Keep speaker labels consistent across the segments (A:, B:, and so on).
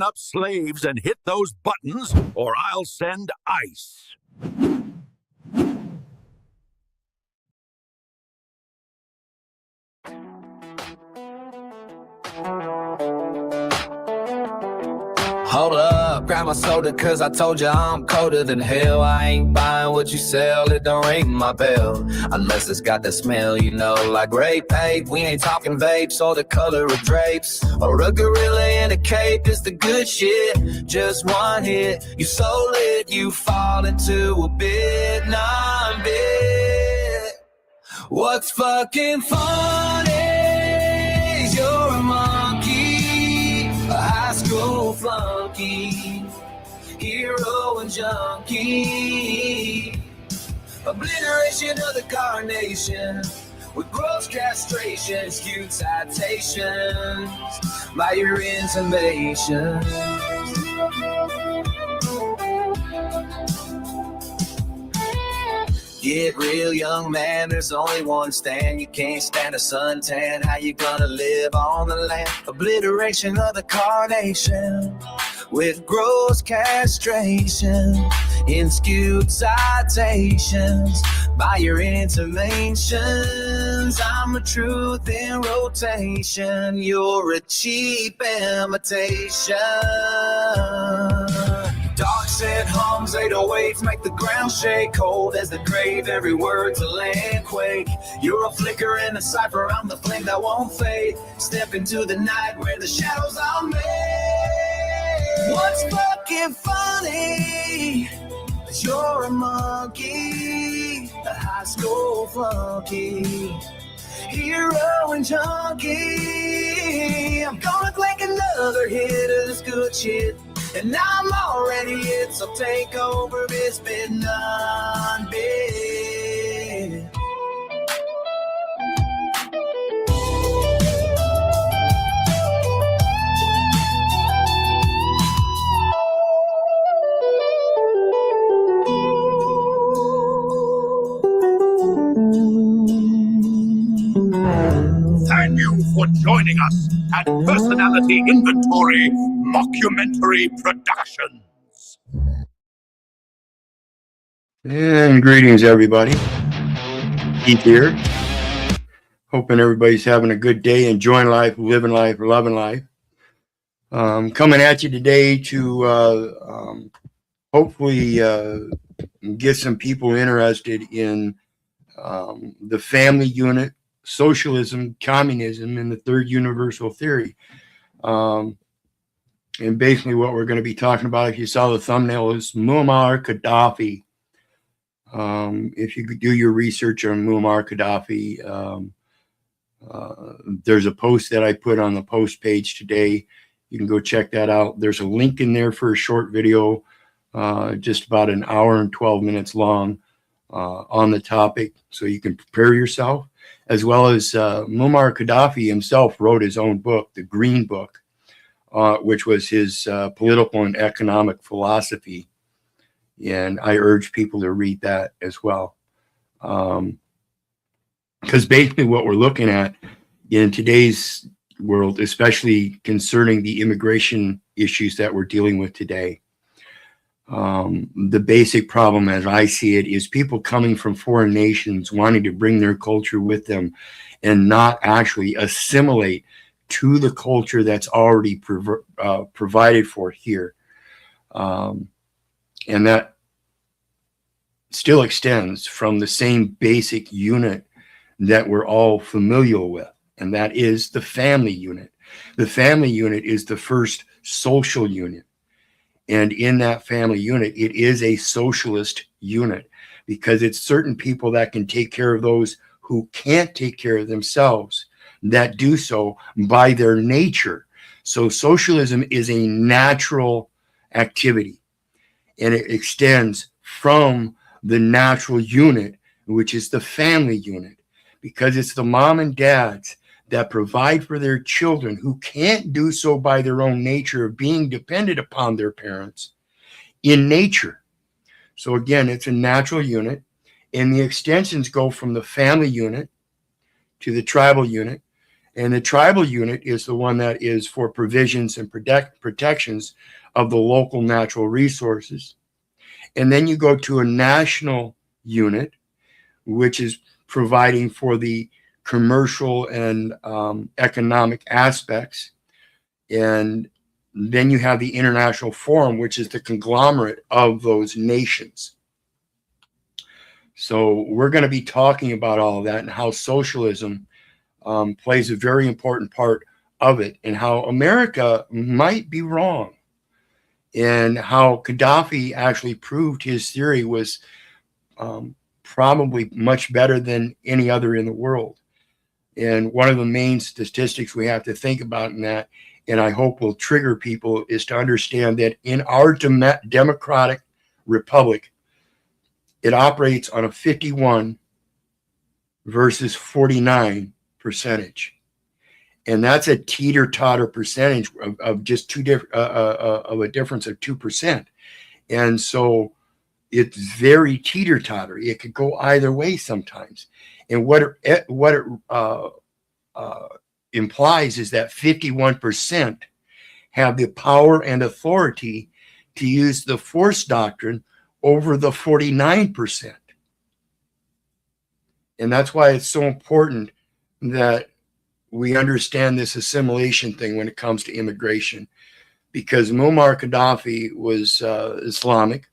A: up slaves and hit those buttons, or I'll send ice.
B: Hold up, grab my soda, cause I told ya I'm colder than hell. I ain't buying what you sell, it don't ring my bell. Unless it's got the smell, you know, like grape pape. We ain't talking vapes or the color of drapes, or a gorilla in a cape. It's the good shit, just one hit. You so lit, you fall into a bit, non-bit. What's fucking funny is you're a monkey, a high school flunky, hero and junkie, obliteration of the carnation with gross castration, skewed citations by your intimations. Get real, young man, there's only one stand. You can't stand a suntan, how you gonna live on the land? Obliteration of the carnation with gross castration in skewed citations by your intimations. I'm a truth in rotation, you're a cheap imitation. Dark said hums, 808s make the ground shake. Cold as the grave, every word's a land quake. You're a flicker in a cipher, I'm the flame that won't fade. Step into the night where the shadows are made. What's fucking funny is you're a monkey, a high school flunky, hero and junkie. I'm gonna click another hit of this good shit, and I'm already it, so take over, it's been non-bit.
A: Thank you for joining us at Personality Inventory Mockumentary Productions.
C: And greetings, everybody. Keith here. Hoping everybody's having a good day, enjoying life, living life, loving life. Coming at you today to hopefully get some people interested in the family unit, socialism, communism, and the third universal theory. And basically what we're going to be talking about, if you saw the thumbnail, is Muammar Gaddafi. If you could do your research on Muammar Gaddafi, there's a post that I put on the post page today. You can go check that out. There's a link in there for a short video, just about an hour and 12 minutes long, on the topic, so you can prepare yourself. As well as Muammar Gaddafi himself wrote his own book, the Green Book, which was his political and economic philosophy. And I urge people to read that as well. Because basically what we're looking at in today's world, especially concerning the immigration issues that we're dealing with today, the basic problem as I see it is people coming from foreign nations wanting to bring their culture with them and not actually assimilate to the culture that's already provided for here. And that still extends from the same basic unit that we're all familiar with, and that is the family unit. The family unit is the first social unit. And in that family unit, it is a socialist unit because it's certain people that can take care of those who can't take care of themselves, that do so by their nature. So socialism is a natural activity, and it extends from the natural unit, which is the family unit, because it's the mom and dads that provide for their children who can't do so by their own nature of being dependent upon their parents in nature. So again, it's a natural unit, and the extensions go from the family unit to the tribal unit, And the tribal unit is the one that is for provisions and protections of the local natural resources. And then you go to a national unit, which is providing for the commercial and economic aspects. And then you have the international forum, which is the conglomerate of those nations. So we're going to be talking about all of that and how socialism plays a very important part of it, and how America might be wrong, and how Gaddafi actually proved his theory was probably much better than any other in the world. And one of the main statistics we have to think about in that, and I hope will trigger people, is to understand that in our democratic republic, it operates on a 51 versus 49 percentage. And that's a teeter-totter percentage of just of a difference of 2%. And so it's very teeter-totter. It could go either way sometimes. And what it implies is that 51% have the power and authority to use the force doctrine over the 49%. And that's why it's so important that we understand this assimilation thing when it comes to immigration, because Muammar Gaddafi was Islamic.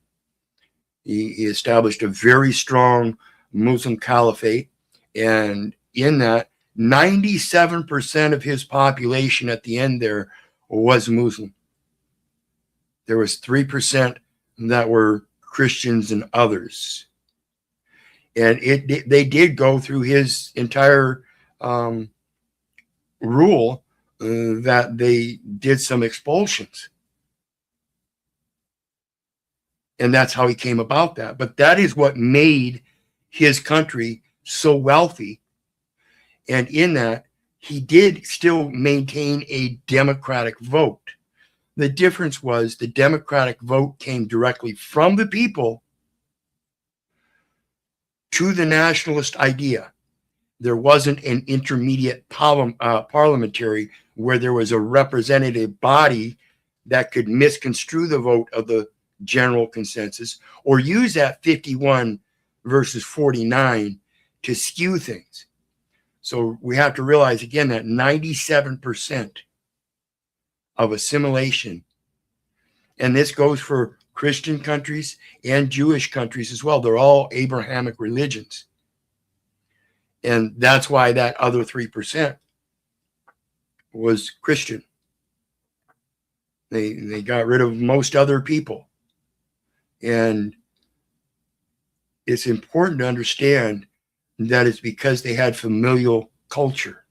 C: He established a very strong Muslim caliphate, and in that, 97% of his population at the end there was Muslim. There was 3% that were Christians and others. And they did go through his entire rule that they did some expulsions. And that's how he came about that. But that is what made his country so wealthy. And in that, he did still maintain a democratic vote. The difference was the democratic vote came directly from the people to the nationalist idea. There wasn't an intermediate parliamentary where there was a representative body that could misconstrue the vote of the general consensus or use that 51 versus 49 to skew things. So we have to realize again that 97% of assimilation, and this goes for Christian countries and Jewish countries as well. They're all Abrahamic religions. And that's why that other 3% was Christian. They got rid of most other people. And it's important to understand that it's because they had familial culture.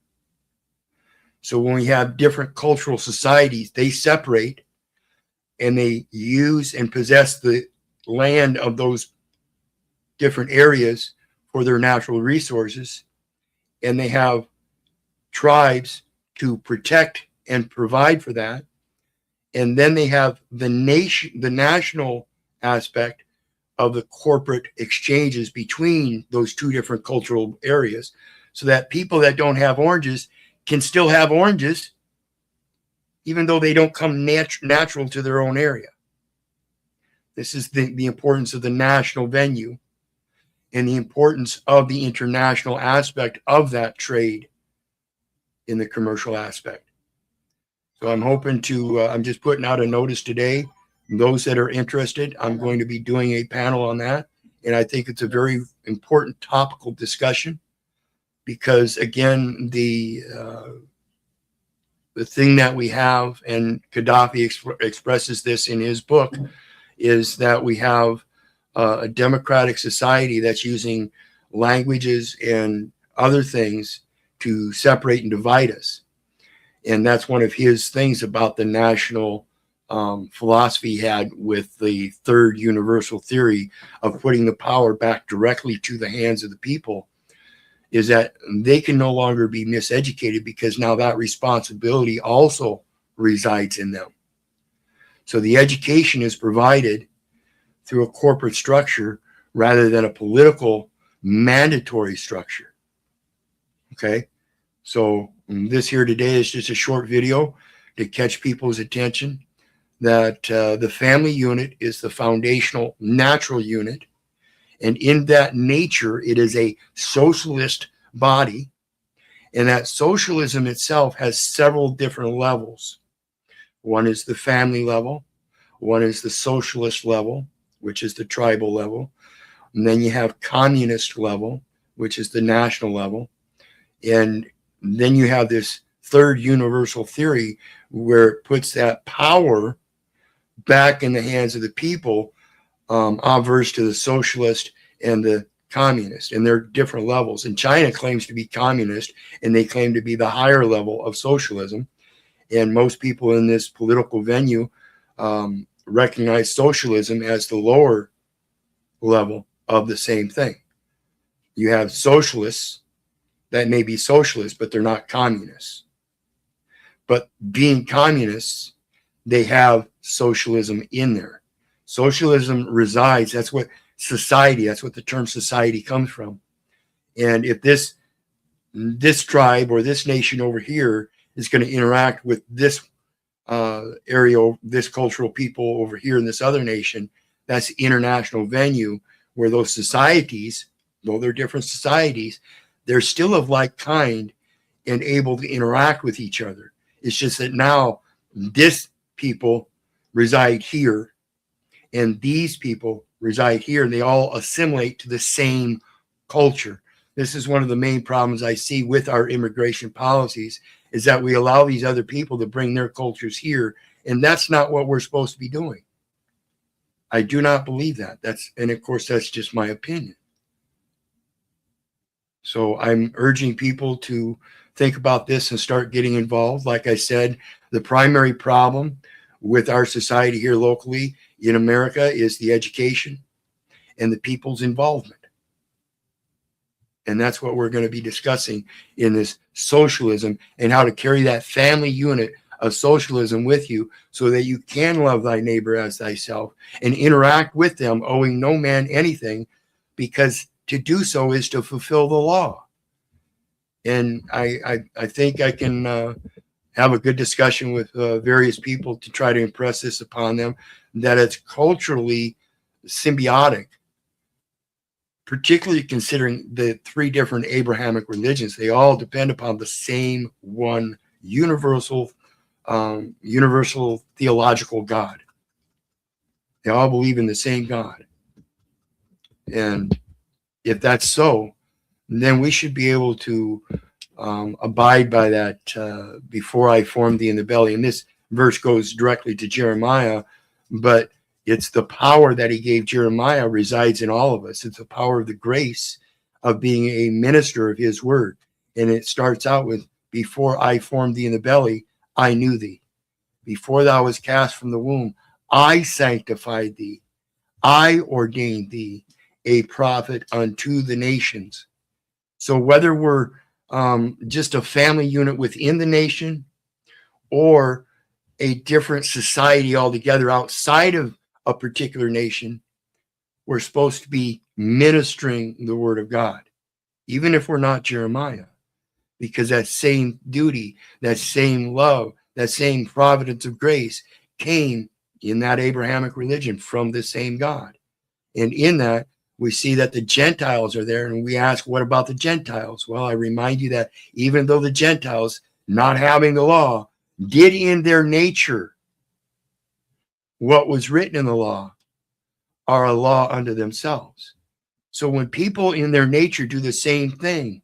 C: So when we have different cultural societies, they separate and they use and possess the land of those different areas for their natural resources. And they have tribes to protect and provide for that. And then they have the national aspect of the corporate exchanges between those two different cultural areas, so that people that don't have oranges can still have oranges, even though they don't come natural to their own area. This is the importance of the national venue and the importance of the international aspect of that trade in the commercial aspect. So I'm hoping to, I'm just putting out a notice today. Those that are interested, I'm going to be doing a panel on that. And I think it's a very important topical discussion because, again, the thing that we have, and Gaddafi expresses this in his book, is that we have a democratic society that's using languages and other things to separate and divide us. And that's one of his things about the national philosophy he had with the third universal theory of putting the power back directly to the hands of the people, is that they can no longer be miseducated because now that responsibility also resides in them. So the education is provided through a corporate structure rather than a political mandatory structure. Okay. So And this here today is just a short video to catch people's attention that the family unit is the foundational natural unit. And in that nature, it is a socialist body. And that socialism itself has several different levels. One is the family level. One is the socialist level, which is the tribal level. And then you have communist level, which is the national level. And then you have this third universal theory where it puts that power back in the hands of the people, averse to the socialist and the communist. And they're different levels. And China claims to be communist, and they claim to be the higher level of socialism. And most people in this political venue recognize socialism as the lower level of the same thing. You have socialists that may be socialists, but they're not communists. But being communists, they have socialism in there. Socialism resides, that's what society, that's what the term society comes from. And if this tribe or this nation over here is going to interact with this area, this cultural people over here in this other nation, that's the international venue where those societies, though they're different societies, they're still of like kind and able to interact with each other. It's just that now this people reside here and these people reside here, and they all assimilate to the same culture. This is one of the main problems I see with our immigration policies, is that we allow these other people to bring their cultures here, and that's not what we're supposed to be doing. I do not believe that. And of course, that's just my opinion. So I'm urging people to think about this and start getting involved. Like I said, the primary problem with our society here locally in America is the education and the people's involvement. And that's what we're going to be discussing in this socialism, and how to carry that family unit of socialism with you so that you can love thy neighbor as thyself and interact with them, owing no man anything, because to do so is to fulfill the law. And I think I can have a good discussion with various people to try to impress this upon them, that it's culturally symbiotic, particularly considering the three different Abrahamic religions. They all depend upon the same one universal theological God. They all believe in the same God. And if that's so, then we should be able to abide by that. Before I formed thee in the belly. And this verse goes directly to Jeremiah, but it's the power that he gave Jeremiah resides in all of us. It's the power of the grace of being a minister of his word. And it starts out with, before I formed thee in the belly, I knew thee. Before thou was cast from the womb, I sanctified thee. I ordained thee a prophet unto the nations. So whether we're just a family unit within the nation or a different society altogether outside of a particular nation, we're supposed to be ministering the word of God, even if we're not Jeremiah, because that same duty, that same love, that same providence of grace came in that Abrahamic religion from the same God. And in that, we see that the Gentiles are there, and we ask, what about the Gentiles? Well, I remind you that even though the Gentiles, not having the law, did in their nature what was written in the law, are a law unto themselves. So when people in their nature do the same thing,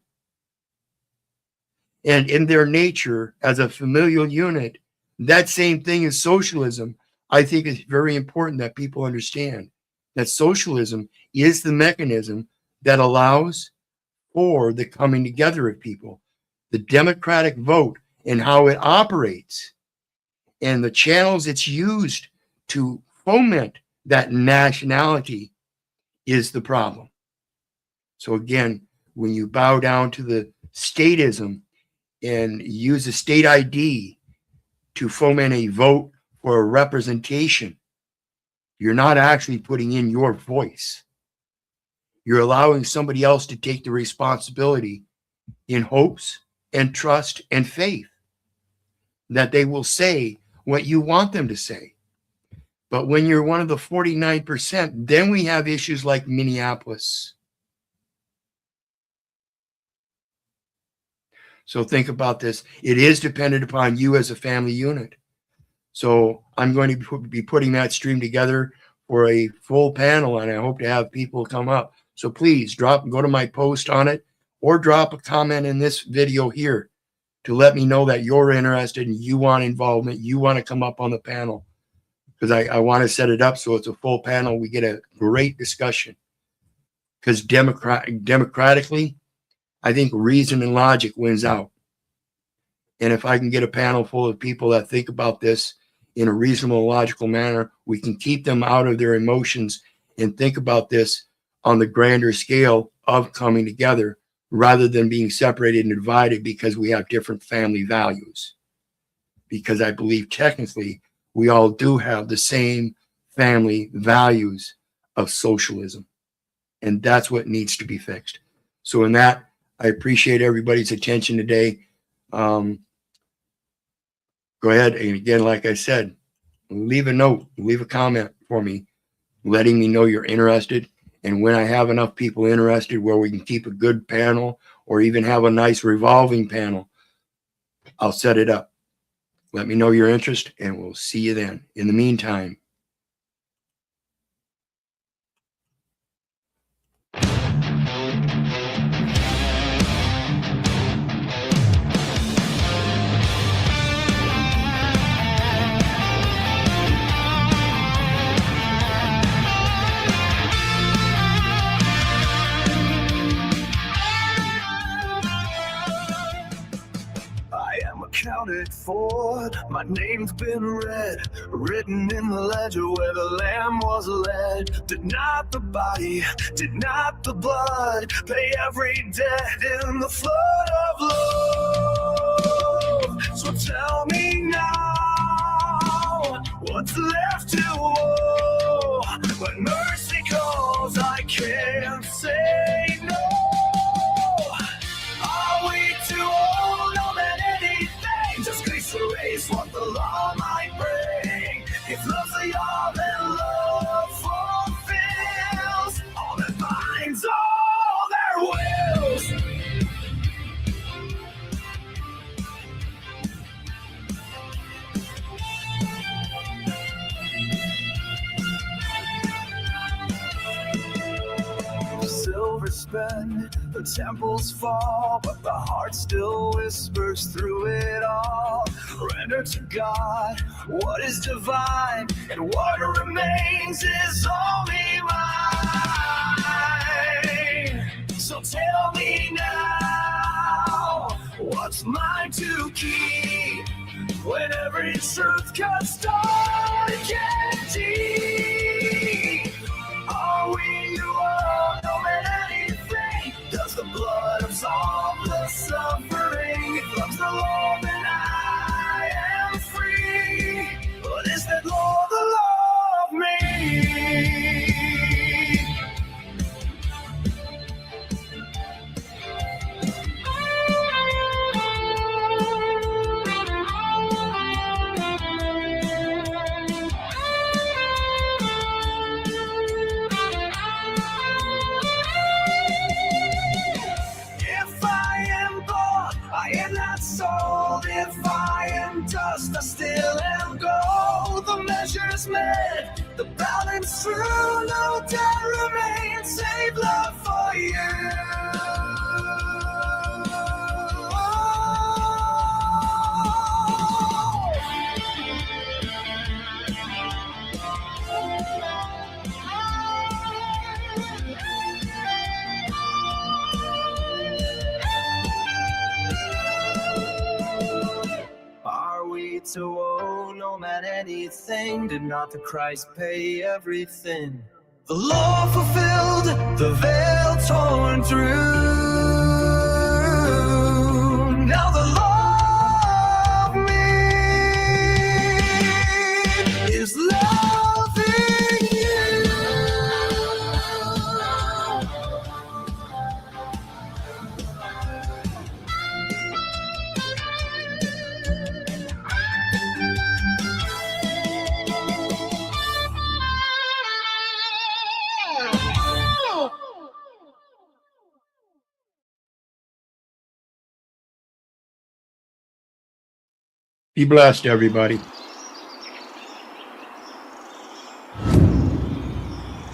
C: and in their nature as a familial unit, that same thing is socialism. I think it's very important that people understand that socialism is the mechanism that allows for the coming together of people. The democratic vote and how it operates and the channels it's used to foment that nationality is the problem. So again, when you bow down to the statism and use a state ID to foment a vote for a representation, you're not actually putting in your voice. You're allowing somebody else to take the responsibility in hopes and trust and faith that they will say what you want them to say. But when you're one of the 49%, then we have issues like Minneapolis. So think about this. It is dependent upon you as a family unit. So I'm going to be putting that stream together for a full panel, and I hope to have people come up. So please go to my post on it, or drop a comment in this video here to let me know that you're interested and you want involvement, you want to come up on the panel, because I want to set it up so it's a full panel. We get a great discussion, because democratically, I think reason and logic wins out. And if I can get a panel full of people that think about this in a reasonable, logical manner, we can keep them out of their emotions and think about this on the grander scale of coming together, rather than being separated and divided because we have different family values. Because I believe technically we all do have the same family values of socialism. And that's what needs to be fixed. So in that, I appreciate everybody's attention today. Go ahead. And again, like I said, leave a note, leave a comment for me, letting me know you're interested. And when I have enough people interested where we can keep a good panel or even have a nice revolving panel, I'll set it up. Let me know your interest, and we'll see you then. In the meantime,
B: accounted for, my name's been read, written in the ledger where the lamb was led. Did not the body, did not the blood pay every debt in the flood of love? So tell me now, what's left to owe? When mercy calls, I can't say no. Are we too old? No man anything, just grace erase what the law might bring. If love's a yaw, then love fulfills all that binds all their wills. Silver spent, the temples fall, but the heart still whispers through it all. Render to God what is divine, and what remains is only mine. So tell me now, what's mine to keep, when every truth cuts dark and deep? Are we all no man anything? Does the blood absolve the suffering? If love's the law, then I am free. But is that law the law of me? If I am dust, I still am gold. The measure's met, the balance true, no doubt remains, save love for you. To owe no man anything, did not the Christ pay everything? The law fulfilled, the veil torn through. Now the law of me is loving you.
C: Be blessed, everybody.